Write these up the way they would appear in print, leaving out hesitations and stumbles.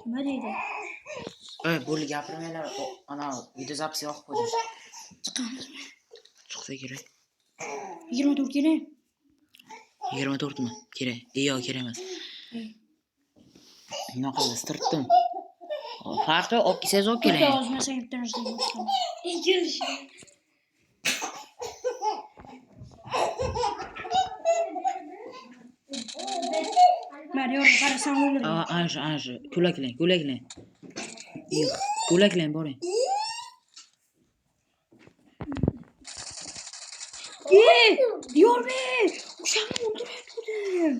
Nima deydi? Bo'ldi gapirmanglar. Ana video zapis yoqib qo'ydim. Chiqamiz. Chiqsa kerak. 24 kerak. 24 mi? Kerak. Yo'q, kerak emas. Nima qildi? Istirtdim. Farqi olib kelsangiz olib keling. Yozmasang bittamizni boshqa. Mario, qarasam o'lur. Ana shu. Ko'ylaklang. Yo'q, ko'ylaklang boring. Diyorbe! Uşağımı öldürüyordum.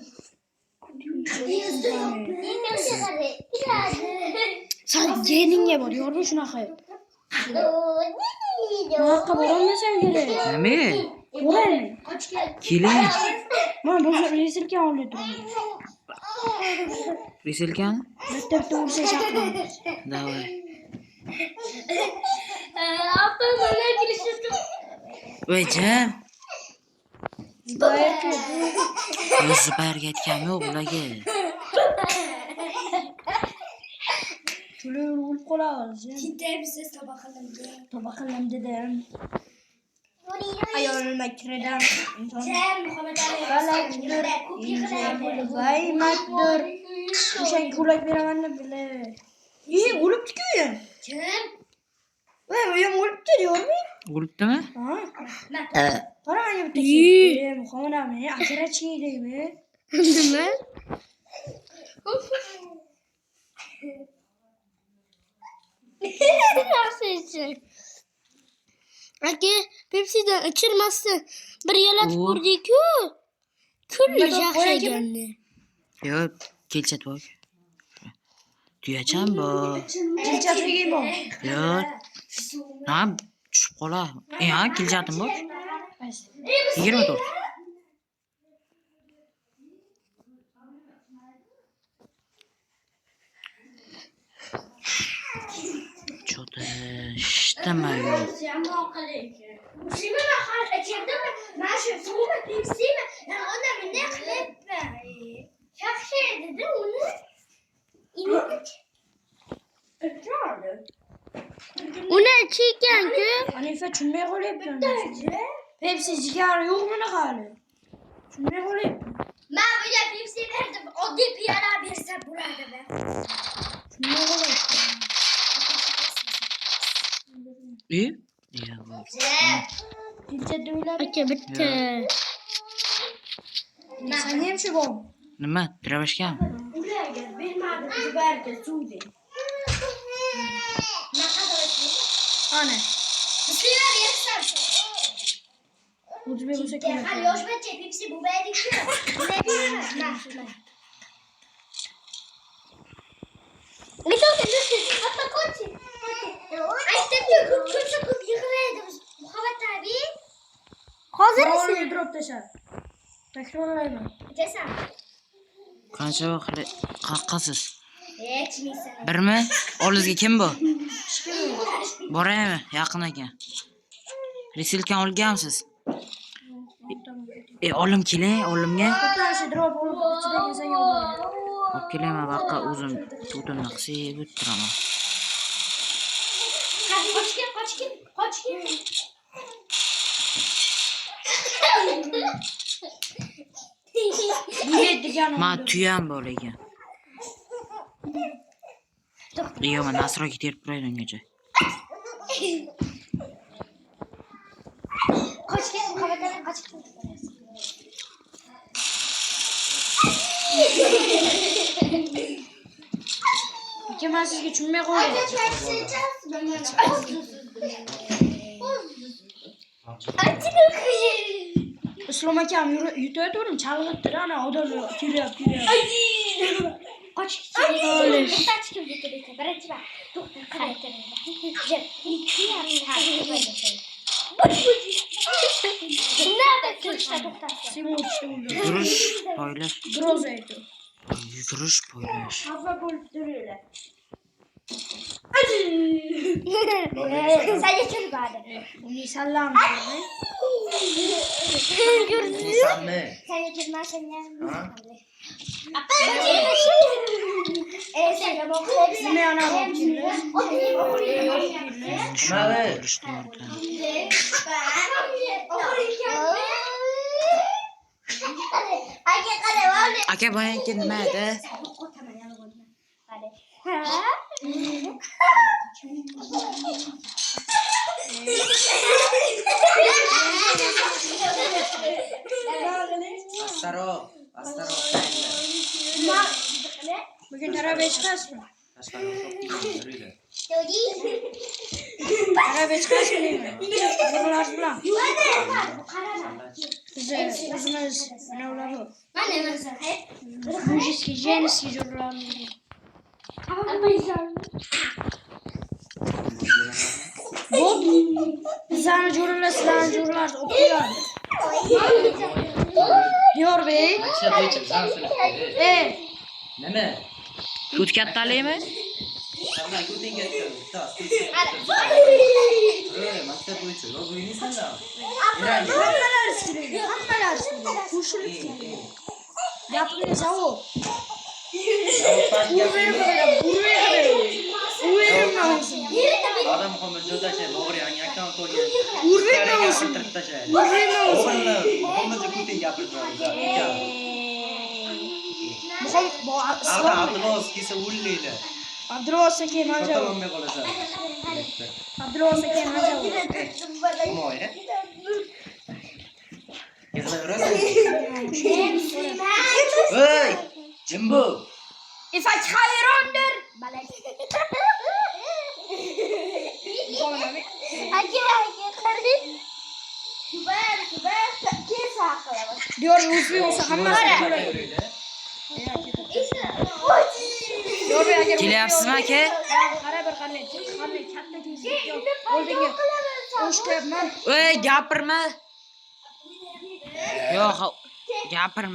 Sen yeğeninge var, yorma şuna kay. Hakka boranmasam gerek. Nima? Boran. Keling. Mana bu resilga olib turibdi. Resilkami? Maktabda ursa chaqiramiz. Davay. Apa mana girishdim. Voyjam. Zubayr. Zubayrga aytganim yo'q ularga. Shular o'lib qolamiz. Kitapsiz tabaqalamda. Tabaqalam dedim. Ayol makridan inson falakdir, ince g'aymatdir. O'shan ko'ylak beraman deb bile. O'libdi-ku. Kim? Voy, u ham o'libdi, diyormi? O'libdimi? Ha. Qarang, bitta. Muhonami, ajratchiydimi? Nima? Yaxshi iching. Aka, Pepsi'dan ichirmasdan bir yalatib ko'rdik-ku. Kulli yaxshi ekanni. Yo'q, kelchat bor. Tuyacham bor. Jilchatligi bor. Yo'q. Ha, tushib qolar. Ha, kelchatim bor. 24. Cho'ta ishtama yo'q. Muslima hal ichimdimi? Mana shu suvmi, Pepsi'mi? Ona bunday qilibmi? Yaxshi edi-da uni. Uni ichgan-ku. Hanifa tushunmay qolyapman. Pepsi sigara yo'qmi hali? Tushunmay qolyapman. Men bunga Pepsi berdim. Oddiy piyola bersa bo'ladimi? Tushunmay qolyapman. Yo'q. Jilchatda o'ylab. Aka bitta. Sen ham shu bor. Nima? Tiravashgan? Ularga bermadim, Zubayrga suvdi. Ana. Muslima bersan. O'zbek bo'lsa kerak. Hali yosh bachcha Pepsi bu berdik-ku. Bunday beraman. Hatta ko'chi. Aytdim-ku, ko'p yig'laydi. Muhabbat tabi. Hozir esa Drop tashar. Takrorlayman. Jasam. Qancha vaqt qaqqasiz? Yechmaysan. Birmi? Oldingizga kim bu? Boraymi? Yaqin ekan. Resilkan olganmisiz? Olim keling, olimga. To'xtashi drop olib ichida kelsa yo'q. Olib kelaman, vaqqa o'zim tutunni qisib o'tiraman. Qochgin. Bilet degan. Men tuyam bor ekan. Yo'q, men Nasroga terib turaydi ungacha. Qochgin, muhabbatdan qochib. Keman sizga tushunmay qo'ydim. Islom akam yutayotirim, chalg'itdi ana odam kelyapti. Qochib birinchi bor. To'xta, qaraytiradi. Yugurish, poylash. Groza aytdi. Yugurish, poylash. Xafa bo'lib turinglar. Sen geçir bari. Uni sallam. Nisanni. Sen geçirmezsen ya. Ha? Sen de bak hepsi. Nima ana bo'ldi? Nimaga? Aka boyanki nima edi? Astaro. Bugun tarabiya chiqasizmi? Tashqariga chiqib yuringlar. Tarabiya chiqasizmi deyman. O'g'illar bilan. Biz o'zimiz mana ular mujitskiy, jenskiy jurlarimiz. Bu bizlarni jurlar, sizlarni jurlar o'qiyadi. Diyorbek. Nima? Sut kattalikmi? Qanday kuting ketdi? Maktab bo'yicha yo bo'yningizlar. Hammalar istaydi. Hammalar istaydi. Qo'shilib istaydi. Gapini javob. Odam qolmay jo'dashi, o'g'ri akkaunt olgan. Tashay. Muhammad kuting gapiradi. Abdulos kelsa o'llaydi. Abdulos aka manja. To'lolmay qolasan. Abdulos aka manja. Mo'ya. Yig'layverasizmi? Hey! Jimbo! İfak hayrondur. Diyor uzun olsa hamma Kelyapsizmi aka? qara bir qanday katta tezlik yo'q. Oldinga qo'shib Ey, gapirma. Yo'q, gapirma.